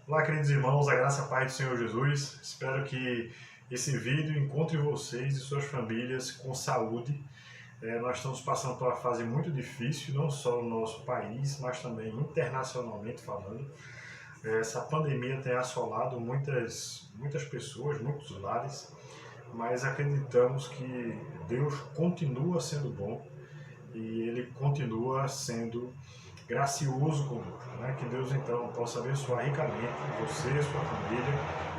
Olá, queridos irmãos, a graça e a paz do Senhor Jesus. Espero que esse vídeo encontre vocês e suas famílias com saúde. Nós estamos passando por uma fase muito difícil, não só no nosso país, mas também internacionalmente falando. Essa pandemia tem assolado muitas pessoas, muitos lares, mas acreditamos que Deus continua sendo bom e Ele continua sendo gracioso conosco, né? Que Deus então possa abençoar ricamente você e sua família,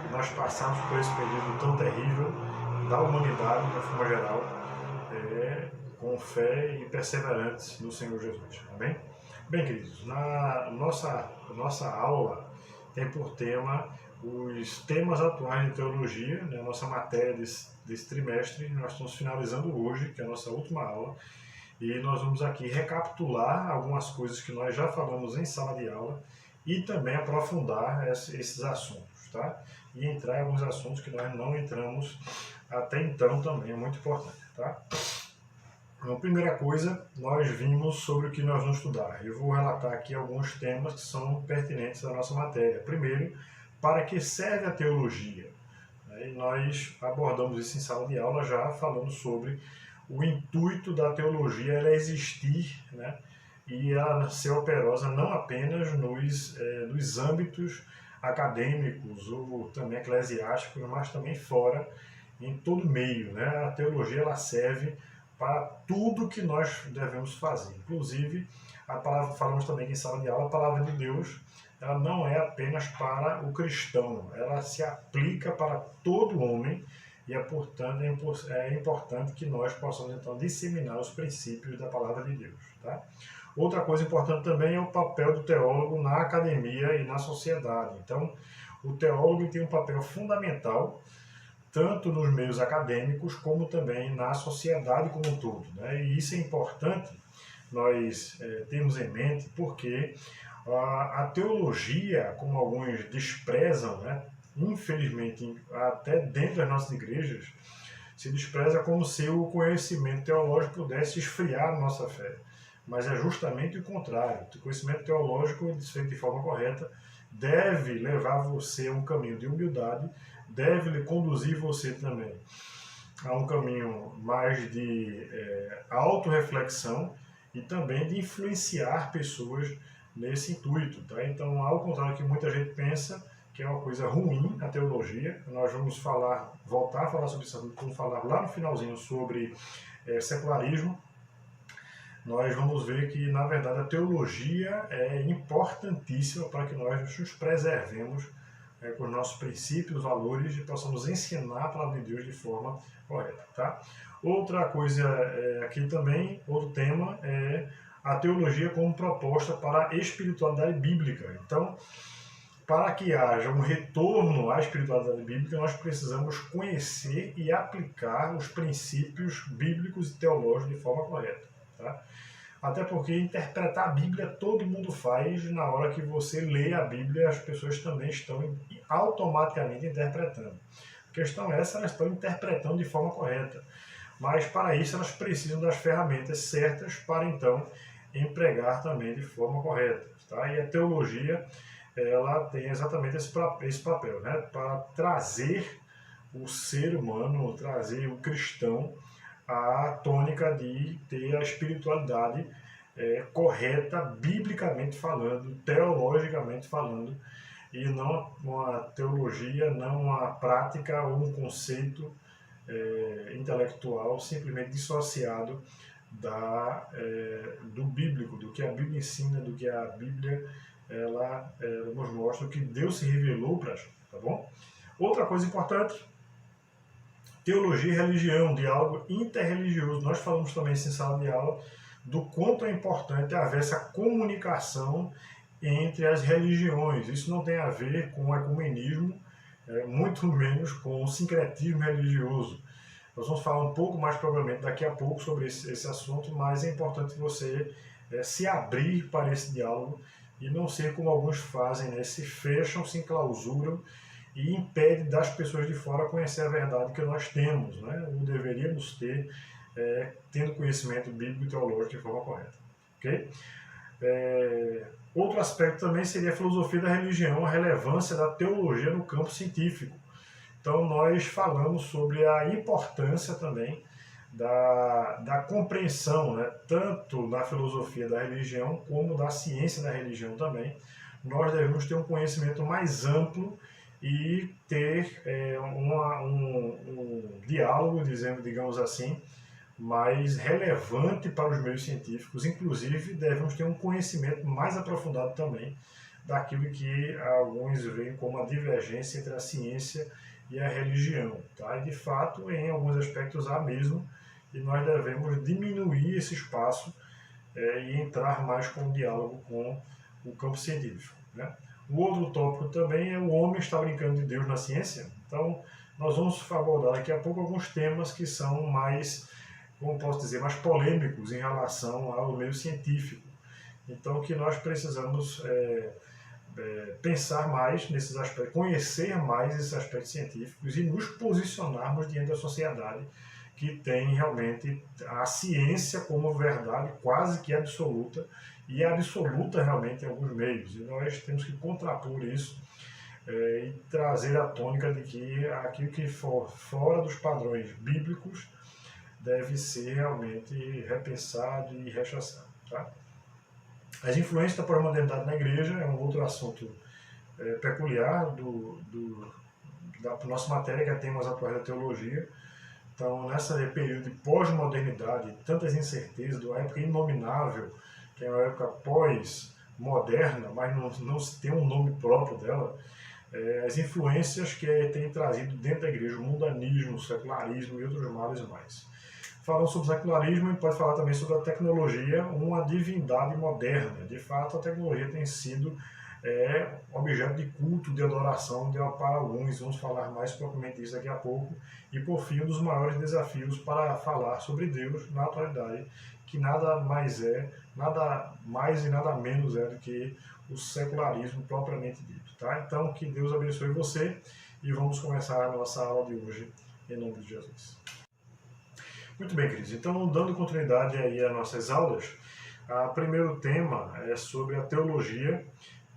e nós passamos por esse período tão terrível da humanidade, de uma forma geral, com fé e perseverantes no Senhor Jesus. Amém? Bem, queridos, na nossa aula tem por tema os temas atuais de teologia, né? Nossa matéria desse trimestre. Nós estamos finalizando hoje, que é a nossa última aula, e nós vamos aqui recapitular algumas coisas que nós já falamos em sala de aula e também aprofundar esses assuntos, tá? E entrar em alguns assuntos que nós não entramos até então também, é muito importante, tá? Então, primeira coisa, nós vimos sobre o que nós vamos estudar. Eu vou relatar aqui alguns temas que são pertinentes à nossa matéria. Primeiro, para que serve a teologia? E nós abordamos isso em sala de aula já falando sobre o intuito da teologia ela existir, né? E ela ser operosa não apenas nos âmbitos acadêmicos ou também eclesiásticos, mas também fora, em todo meio, né? A teologia ela serve para tudo que nós devemos fazer. Inclusive, a palavra, falamos também em sala de aula, a palavra de Deus ela não é apenas para o cristão, ela se aplica para todo homem e, portanto, é importante que nós possamos, então, disseminar os princípios da palavra de Deus. Tá? Outra coisa importante também é o papel do teólogo na academia e na sociedade. Então, o teólogo tem um papel fundamental tanto nos meios acadêmicos como também na sociedade como um todo, né? E isso é importante nós termos em mente porque a teologia, como alguns desprezam, né? Infelizmente, até dentro das nossas igrejas, se despreza como se o conhecimento teológico pudesse esfriar a nossa fé. Mas é justamente o contrário. O conhecimento teológico, feito de forma correta, deve levar você a um caminho de humildade, deve lhe conduzir você também a um caminho mais de autorreflexão e também de influenciar pessoas nesse intuito. Tá? Então, ao contrário do que muita gente pensa, que é uma coisa ruim a teologia, nós vamos voltar a falar sobre isso, vamos falar lá no finalzinho sobre secularismo. Nós vamos ver que, na verdade, a teologia é importantíssima para que nós nos preservemos com os nossos princípios, valores e possamos ensinar a palavra de Deus de forma correta. Tá? Outra coisa aqui também, outro tema, é a teologia como proposta para a espiritualidade bíblica. Então, para que haja um retorno à espiritualidade bíblica, nós precisamos conhecer e aplicar os princípios bíblicos e teológicos de forma correta. Tá? Até porque interpretar a Bíblia todo mundo faz. Na hora que você lê a Bíblia, as pessoas também estão automaticamente interpretando. A questão é essa, elas estão interpretando de forma correta. Mas para isso elas precisam das ferramentas certas para então empregar também de forma correta. Tá? E a teologia ela tem exatamente esse papel, né? Para trazer o ser humano, trazer o cristão a tônica de ter a espiritualidade correta, biblicamente falando, teologicamente falando, e não uma teologia, não uma prática ou um conceito intelectual simplesmente dissociado do bíblico, do que a Bíblia ensina, do que a Bíblia ela nos mostra, o que Deus se revelou para a gente, tá bom? Outra coisa importante, teologia e religião, diálogo interreligioso. Nós falamos também em sala de aula do quanto é importante haver essa comunicação entre as religiões. Isso não tem a ver com o ecumenismo, muito menos com o sincretismo religioso. Nós vamos falar um pouco mais provavelmente daqui a pouco sobre esse assunto, mas é importante você se abrir para esse diálogo e não ser como alguns fazem, né? Se fecham, se enclausuram e impede das pessoas de fora conhecer a verdade que nós temos, né? Ou deveríamos ter, tendo conhecimento bíblico e teológico de forma correta. Okay? Outro aspecto também seria a filosofia da religião, a relevância da teologia no campo científico. Então, nós falamos sobre a importância também da compreensão, né, tanto da filosofia da religião como da ciência da religião também. Nós devemos ter um conhecimento mais amplo e ter um diálogo, digamos assim, mais relevante para os meios científicos. Inclusive, devemos ter um conhecimento mais aprofundado também daquilo que alguns veem como a divergência entre a ciência e a religião. Tá? E, de fato, em alguns aspectos há mesmo, e nós devemos diminuir esse espaço e entrar mais com o diálogo com o campo científico. Né? O outro tópico também é o homem está brincando de Deus na ciência. Então, nós vamos abordar daqui a pouco alguns temas que são mais, como posso dizer, mais polêmicos em relação ao meio científico. Então, que nós precisamos pensar mais nesses aspectos, conhecer mais esses aspectos científicos e nos posicionarmos diante da sociedade que tem realmente a ciência como verdade quase que absoluta, e absoluta realmente em alguns meios. E nós temos que contrapor isso e trazer a tônica de que aquilo que for fora dos padrões bíblicos deve ser realmente repensado e rechaçado. Tá? As influências da pós-modernidade na igreja é um outro assunto peculiar da nossa matéria, que é temas atuais da teologia. Então, nesse período de pós-modernidade, tantas incertezas, de uma época inominável, que é uma época pós-moderna, mas não se tem um nome próprio dela, as influências que tem trazido dentro da igreja, o mundanismo, o secularismo e outros males mais. Falando sobre o secularismo, a gente pode falar também sobre a tecnologia, uma divindade moderna. De fato, a tecnologia tem sido objeto de culto, de adoração para alguns. Vamos falar mais propriamente disso daqui a pouco. E, por fim, um dos maiores desafios para falar sobre Deus na atualidade, que nada mais e nada menos é do que o secularismo propriamente dito. Tá? Então, que Deus abençoe você e vamos começar a nossa aula de hoje, em nome de Jesus. Muito bem, queridos. Então, dando continuidade aí às nossas aulas, o primeiro tema é sobre a teologia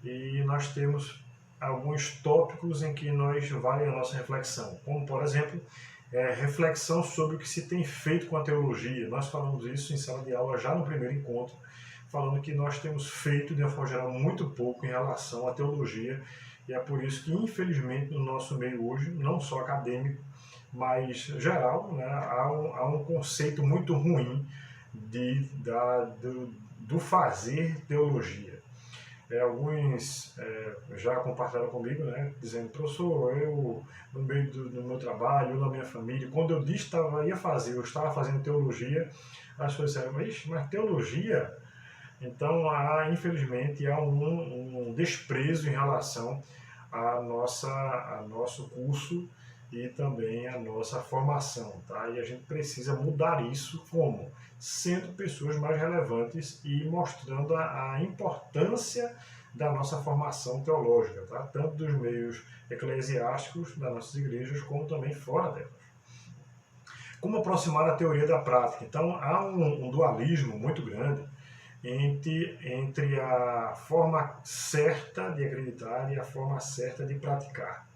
e nós temos alguns tópicos em que vale a nossa reflexão, como, por exemplo, reflexão sobre o que se tem feito com a teologia. Nós falamos isso em sala de aula já no primeiro encontro, falando que nós temos feito, de uma forma geral, muito pouco em relação à teologia, e é por isso que, infelizmente, no nosso meio hoje, não só acadêmico, mas geral, né, há um conceito muito ruim do fazer teologia. Alguns já compartilharam comigo, né, dizendo: professor, eu no meio do meu trabalho, eu na minha família, quando eu disse que eu estava fazendo teologia, as pessoas disseram: mas teologia? Então, infelizmente, há um desprezo em relação ao nosso curso e também a nossa formação, tá? E a gente precisa mudar isso como? Sendo pessoas mais relevantes e mostrando a importância da nossa formação teológica, tá? Tanto dos meios eclesiásticos das nossas igrejas, como também fora delas. Como aproximar a teoria da prática? Então, há um dualismo muito grande entre a forma certa de acreditar e a forma certa de praticar.